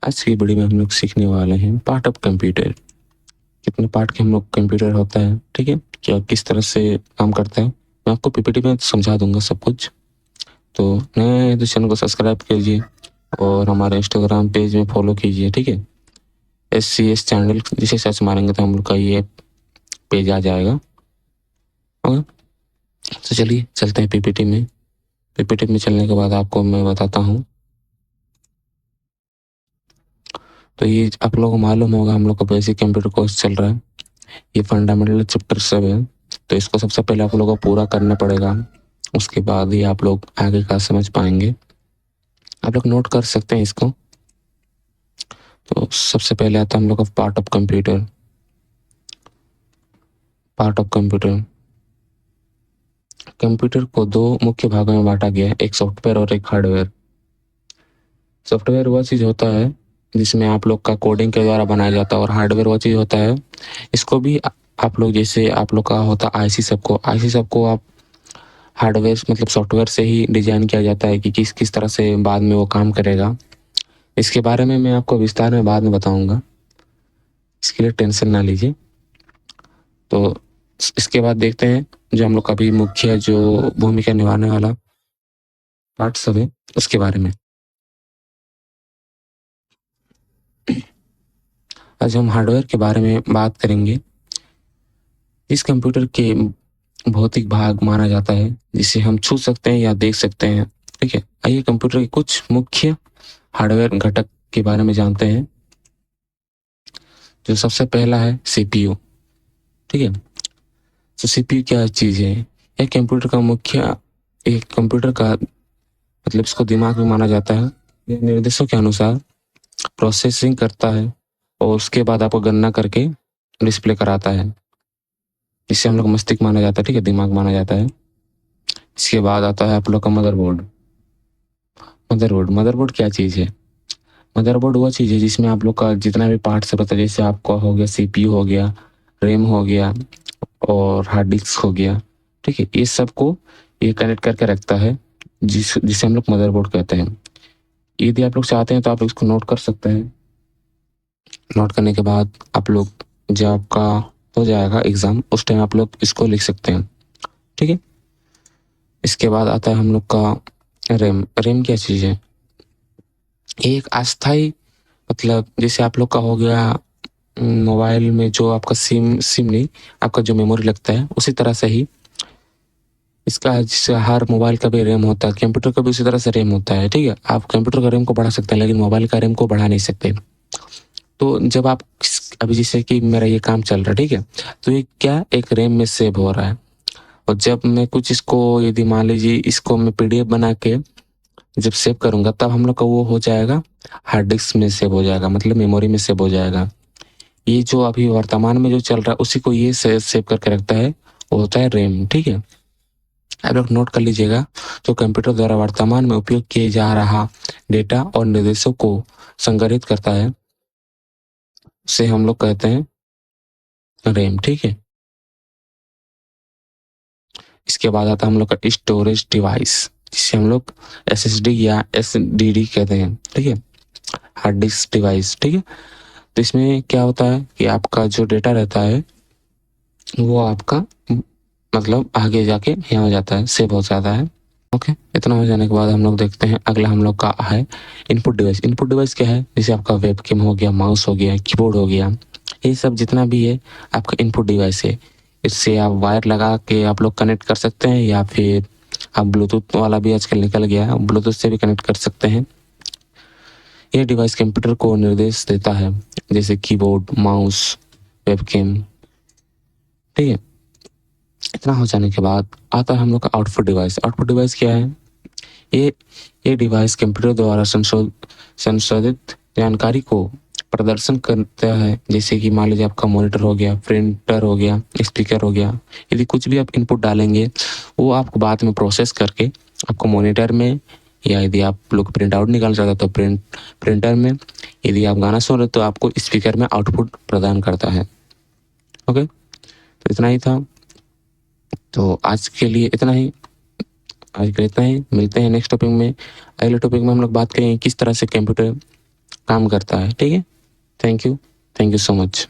आज की वीडियो में हम लोग सीखने वाले हैं पार्ट ऑफ कंप्यूटर। कितने पार्ट के हम लोग कंप्यूटर होता है, ठीक है, क्या किस तरह से काम करता है, मैं आपको पीपीटी में समझा दूंगा सब कुछ। तो नए हैं तो चैनल को सब्सक्राइब कीजिए और हमारे इंस्टाग्राम पेज में फॉलो कीजिए, ठीक है। SCS चैनल जिसे सर्च मारेंगे तो हम लोग का ये पेज आ जाएगा। ओके, तो चलिए चलते हैं पीपीटी में। पीपीटी में चलने के बाद आपको मैं बताता हूँ। तो ये आप लोगों को मालूम होगा, हम लोग का बेसिक कंप्यूटर कोर्स चल रहा है। ये फंडामेंटल चैप्टर सब है, तो इसको सबसे पहले आप लोगों को पूरा करना पड़ेगा। उसके बाद ही आप लोग आगे का समझ पाएंगे। आप लोग नोट कर सकते हैं इसको। तो सबसे पहले आता है हम लोग का part of computer. Part of computer, computer को दो मुख्य भागों में बांटा गया है, एक सॉफ्टवेयर और एक हार्डवेयर। सॉफ्टवेयर वह चीज़ होता है जिसमें आप लोग का कोडिंग के द्वारा बनाया जाता है, और हार्डवेयर वह चीज़ होता है इसको भी आप लोग, जैसे आप लोग का होता आईसी सबको आप हार्डवेयर मतलब सॉफ्टवेयर से ही डिजाइन किया जाता है कि किस किस तरह से बाद में वो काम करेगा। इसके बारे में मैं आपको विस्तार में बाद में बताऊंगा, इसके लिए टेंशन ना लीजिए। तो इसके बाद देखते हैं जो हम लोग का भी मुख्य जो भूमिका निभाने वाला पार्ट सब है उसके बारे में। आज हम हार्डवेयर के बारे में बात करेंगे। इस कंप्यूटर के भौतिक भाग माना जाता है जिसे हम छू सकते हैं या देख सकते हैं, ठीक है। आइए कंप्यूटर के कुछ मुख्य हार्डवेयर घटक के बारे में जानते हैं। जो सबसे पहला है सीपीयू, ठीक है। तो सीपीयू क्या चीज़ है? एक कंप्यूटर का मुख्य, एक कंप्यूटर का मतलब इसको दिमाग में माना जाता है। ये निर्देशों के अनुसार प्रोसेसिंग करता है और उसके बाद आपको गणना करके डिस्प्ले कराता है। इसे हम लोग मस्तिष्क माना जाता है, ठीक है, दिमाग माना जाता है। इसके बाद आता है आप लोग का मदरबोर्ड। मदरबोर्ड क्या चीज़ है? मदरबोर्ड वो चीज़ है जिसमें आप लोग का जितना भी पार्ट्स है, पता जैसे आपका हो गया सीपीयू हो गया, रैम हो गया और हार्ड डिस्क हो गया, ठीक है। इस सब को ये कनेक्ट करके रखता है, जिसे हम लोग मदरबोर्ड कहते हैं। यदि आप लोग चाहते हैं तो आप इसको नोट कर सकते हैं। नोट करने के बाद आप लोग जब आपका हो जाएगा एग्जाम, उस टाइम आप लोग इसको लिख सकते हैं, ठीक है। इसके बाद आता है हम लोग का रैम। रैम क्या चीज़ है? एक अस्थाई मतलब जैसे आप लोग का हो गया मोबाइल में जो आपका सिम सिम नहीं, आपका जो मेमोरी लगता है, उसी तरह से ही इसका जैसे हर मोबाइल का भी रैम होता है, कंप्यूटर का भी उसी तरह से रैम होता है, ठीक है। आप कंप्यूटर का रैम को बढ़ा सकते हैं लेकिन मोबाइल का रैम को बढ़ा नहीं सकते। तो जब आप अभी जैसे कि मेरा ये काम चल रहा है, ठीक है, तो ये क्या एक रैम में सेव हो रहा है, और जब मैं कुछ इसको यदि मान लीजिए इसको मैं पीडीएफ बना के जब सेव करूंगा तब हम लोग का वो हो जाएगा हार्ड डिस्क में सेव हो जाएगा, मतलब मेमोरी में सेव हो जाएगा। ये जो अभी वर्तमान में जो चल रहा है उसी को ये सेव करके रखता है, वो होता है रैम, ठीक है। आप लोग नोट कर लीजिएगा। तो कंप्यूटर द्वारा वर्तमान में उपयोग किए जा रहा डेटा और निर्देशों को संग्रहित करता है, उसे हम लोग कहते हैं रैम, ठीक है। इसके बाद आता है हम लोग का स्टोरेज डिवाइस, जिसे हम लोग एसएसडी या एसडीडी कहते हैं, ठीक है, हार्ड डिस्क डिवाइस, ठीक है। तो इसमें क्या होता है कि आपका जो डेटा रहता है वो आपका मतलब आगे जाके यहाँ हो जाता है, सेव हो जाता है। ओके, इतना हो जाने के बाद हम लोग देखते हैं अगला हम लोग का है इनपुट डिवाइस। इनपुट डिवाइस क्या है? जैसे आपका वेबकैम हो गया, माउस हो गया, कीबोर्ड हो गया, ये सब जितना भी है आपका इनपुट डिवाइस है। इससे आप वायर लगा के आप लोग कनेक्ट कर सकते हैं, या फिर आप ब्लूटूथ वाला भी आजकल निकल गया है, ब्लूटूथ से भी कनेक्ट कर सकते हैं। ये डिवाइस कंप्यूटर को निर्देश देता है, जैसे कीबोर्ड, माउस, वेबकैम, ठीक है। इतना हो जाने के बाद आता है हम लोग का आउटपुट डिवाइस। आउटपुट डिवाइस क्या है? ये ये डिवाइस कंप्यूटर द्वारा संशोधित जानकारी को प्रदर्शन करता है, जैसे कि मान लीजिए आपका मॉनिटर हो गया, प्रिंटर हो गया, स्पीकर हो गया। यदि कुछ भी आप इनपुट डालेंगे वो आपको बाद में प्रोसेस करके आपको मॉनिटर में, या यदि आप लोग प्रिंट आउट निकाल चाहते तो प्रिंटर में, यदि आप गाना सुन रहे तो आपको स्पीकर में आउटपुट प्रदान करता है। ओके, तो इतना ही था। तो आज के लिए इतना ही, आज के लिए इतना ही। मिलते हैं नेक्स्ट टॉपिक में। अगले टॉपिक में हम लोग बात करेंगे किस तरह से कंप्यूटर काम करता है। ठीक है, थैंक यू सो मच।